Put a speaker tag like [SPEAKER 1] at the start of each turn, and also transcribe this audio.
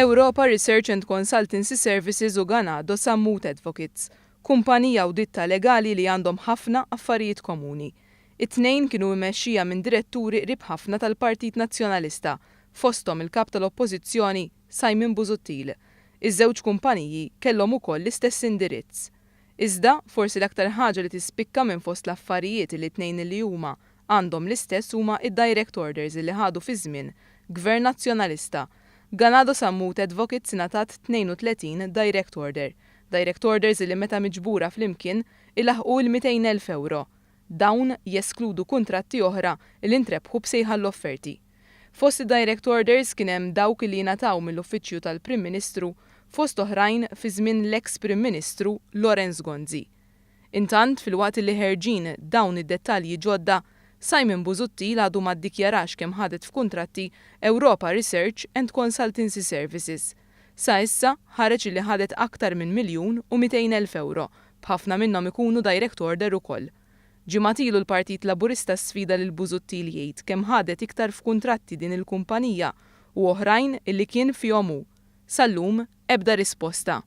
[SPEAKER 1] Europa Research and Consultancy Services u Ganado Sammut Advocates, kumpanija u ditta legali li għandhom ħafna affarijiet komuni. It-tnejn kienu mmexxija minn diretturi qrib ħafna tal-Partit Nazzjonalista, fosthom il-kap tal-Oppożizzjoni Simon Busuttil. Iż-żewġ kumpaniji kellhom ukoll l-istess indirizz. Iżda forsi l-aktar ħaġa li tispikka minn fost l-affarijiet li t-tnejn li huma għandhom l-istess huma id-direct orders li ħadu fi żmien Gvern Nazzjonalista. Ganado Sammut Advocates ingħatat 32 direct order. Direct orders li meta miġbura flimkien ilaħqu l-200,000 euro. Dawn jeskludu kuntratti oħra li ntrebħu bsejħa l-offerti. Fost direct orders kien hemm dawk li jingħataw mill-Uffiċċju tal-Prim Ministru fost oħrajn fi żmien l-eks Prim Ministru Lorenz Gonzi. Intant fil-waqt li ħerġin dawn id-dettalji ġodda, Simon Busuttil għadu ma ddikjarax kemm ħadet f'kuntratti Europa Research and Consultancy Services. Sa issa ħareġ li ħadet aktar minn 1,200,000 euro, b'ħafna minnhom ikunu direct order ukoll. Ġimgħatilu l-Partit Laburista sfida lil Busuttil jgħid kemm ħadet iktar f'kuntratti din il-kumpanija u oħrajn illi kien fihom hu. Sallum ebda risposta.